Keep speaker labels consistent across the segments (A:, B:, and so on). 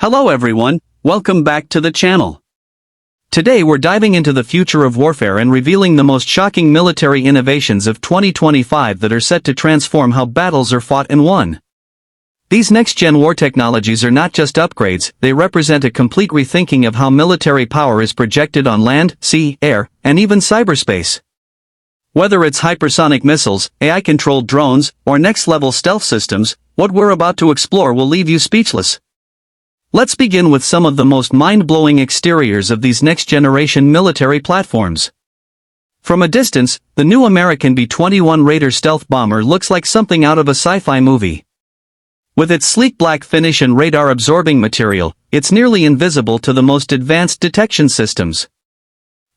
A: Hello everyone, welcome back to the channel. Today we're diving into the future of warfare and revealing the most shocking military innovations of 2025 that are set to transform how battles are fought and won. These next-gen war technologies are not just upgrades, they represent a complete rethinking of how military power is projected on land, sea, air, and even cyberspace. Whether it's hypersonic missiles, AI-controlled drones, or next-level stealth systems, what we're about to explore will leave you speechless. Let's begin with some of the most mind-blowing exteriors of these next-generation military platforms. From a distance, the new American B-21 Raider stealth bomber looks like something out of a sci-fi movie. With its sleek black finish and radar-absorbing material, it's nearly invisible to the most advanced detection systems.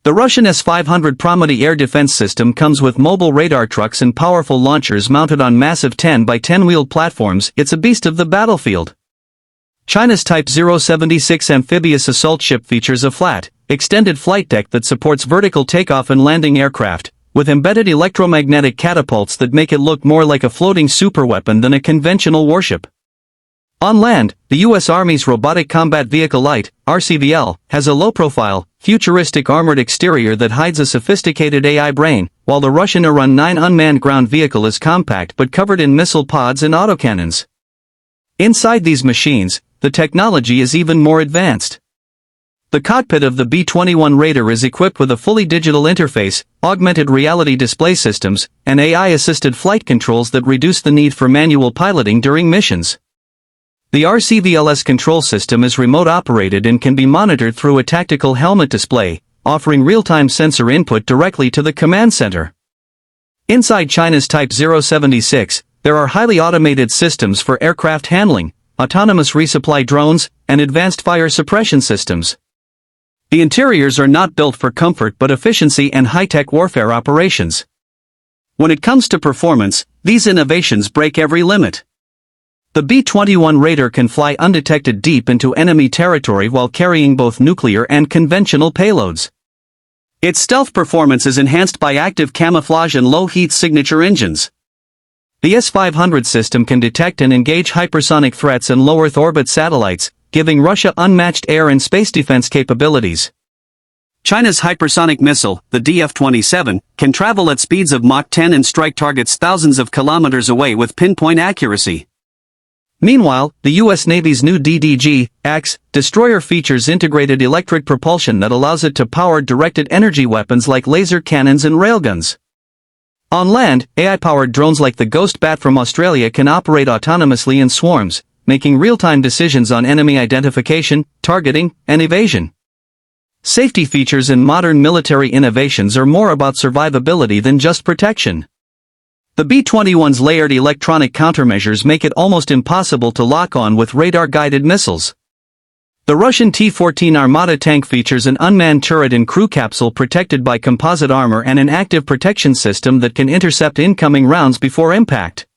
A: The Russian S-500 Prometey air defense system comes with mobile radar trucks and powerful launchers mounted on massive 10-by-10 wheeled platforms. It's a beast of the battlefield. China's Type 076 amphibious assault ship features a flat, extended flight deck that supports vertical takeoff and landing aircraft, with embedded electromagnetic catapults that make it look more like a floating superweapon than a conventional warship. On land, the U.S. Army's Robotic Combat Vehicle Light, RCVL, has a low-profile, futuristic armored exterior that hides a sophisticated AI brain, while the Russian Ar-9 unmanned ground vehicle is compact but covered in missile pods and autocannons. Inside these machines, the technology is even more advanced. The cockpit of the B-21 Raider is equipped with a fully digital interface, augmented reality display systems, and AI-assisted flight controls that reduce the need for manual piloting during missions. The RCVL's control system is remote-operated and can be monitored through a tactical helmet display, offering real-time sensor input directly to the command center. Inside China's Type 076, there are highly automated systems for aircraft handling, autonomous resupply drones, and advanced fire suppression systems. The interiors are not built for comfort but efficiency and high-tech warfare operations. When it comes to performance, these innovations break every limit. The B-21 Raider can fly undetected deep into enemy territory while carrying both nuclear and conventional payloads. Its stealth performance is enhanced by active camouflage and low-heat signature engines. The S-500 system can detect and engage hypersonic threats and low-Earth orbit satellites, giving Russia unmatched air and space defense capabilities. China's hypersonic missile, the DF-27, can travel at speeds of Mach 10 and strike targets thousands of kilometers away with pinpoint accuracy. Meanwhile, the U.S. Navy's new DDG-X destroyer features integrated electric propulsion that allows it to power directed energy weapons like laser cannons and railguns. On land, AI-powered drones like the Ghost Bat from Australia can operate autonomously in swarms, making real-time decisions on enemy identification, targeting, and evasion. Safety features in modern military innovations are more about survivability than just protection. The B-21's layered electronic countermeasures make it almost impossible to lock on with radar-guided missiles. The Russian T-14 Armata tank features an unmanned turret and crew capsule protected by composite armor and an active protection system that can intercept incoming rounds before impact.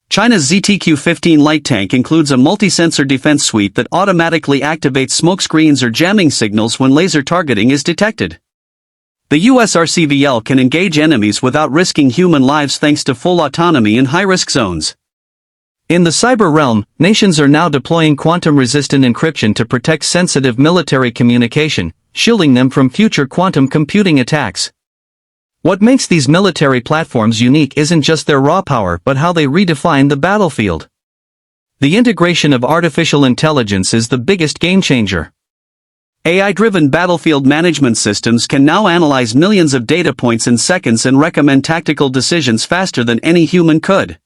A: China's ZTQ-15 light tank includes a multi-sensor defense suite that automatically activates smoke screens or jamming signals when laser targeting is detected. The US RCVL can engage enemies without risking human lives thanks to full autonomy in high-risk zones. In the cyber realm, nations are now deploying quantum-resistant encryption to protect sensitive military communication, shielding them from future quantum computing attacks. What makes these military platforms unique isn't just their raw power but how they redefine the battlefield. The integration of artificial intelligence is the biggest game-changer. AI-driven battlefield management systems can now analyze millions of data points in seconds and recommend tactical decisions faster than any human could.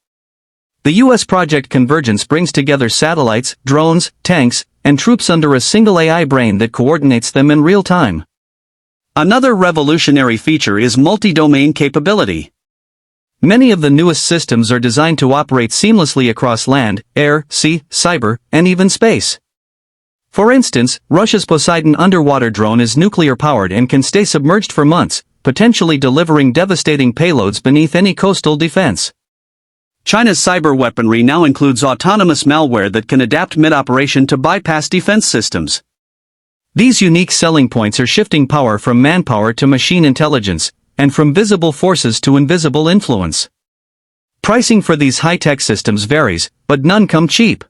A: The U.S. Project Convergence brings together satellites, drones, tanks, and troops under a single AI brain that coordinates them in real time. Another revolutionary feature is multi-domain capability. Many of the newest systems are designed to operate seamlessly across land, air, sea, cyber, and even space. For instance, Russia's Poseidon underwater drone is nuclear-powered and can stay submerged for months, potentially delivering devastating payloads beneath any coastal defense. China's cyber weaponry now includes autonomous malware that can adapt mid-operation to bypass defense systems. These unique selling points are shifting power from manpower to machine intelligence, and from visible forces to invisible influence. Pricing for these high-tech systems varies, but none come cheap.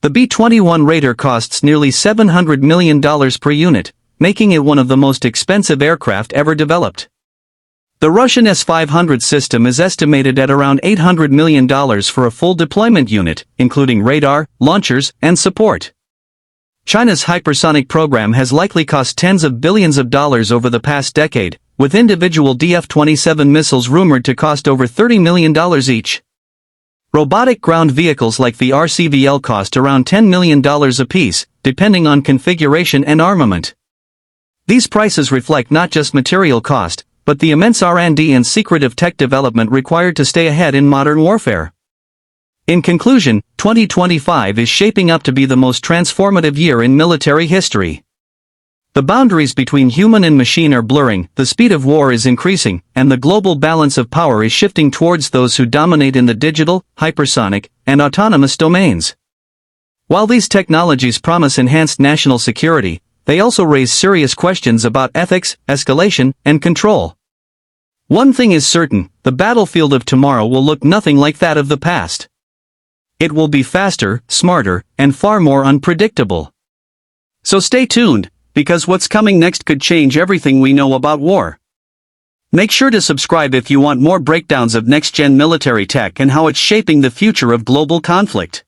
A: The B-21 Raider costs nearly $700 million per unit, making it one of the most expensive aircraft ever developed. The Russian S-500 system is estimated at around $800 million for a full deployment unit, including radar, launchers, and support. China's hypersonic program has likely cost tens of billions of dollars over the past decade, with individual DF-27 missiles rumored to cost over $30 million each. Robotic ground vehicles like the RCVL cost around $10 million apiece, depending on configuration and armament. These prices reflect not just material cost, but the immense R&D and secretive tech development required to stay ahead in modern warfare. In conclusion, 2025 is shaping up to be the most transformative year in military history. The boundaries between human and machine are blurring, the speed of war is increasing, and the global balance of power is shifting towards those who dominate in the digital, hypersonic, and autonomous domains. While these technologies promise enhanced national security, they also raise serious questions about ethics, escalation, and control. One thing is certain, the battlefield of tomorrow will look nothing like that of the past. It will be faster, smarter, and far more unpredictable. So stay tuned, because what's coming next could change everything we know about war. Make sure to subscribe if you want more breakdowns of next-gen military tech and how it's shaping the future of global conflict.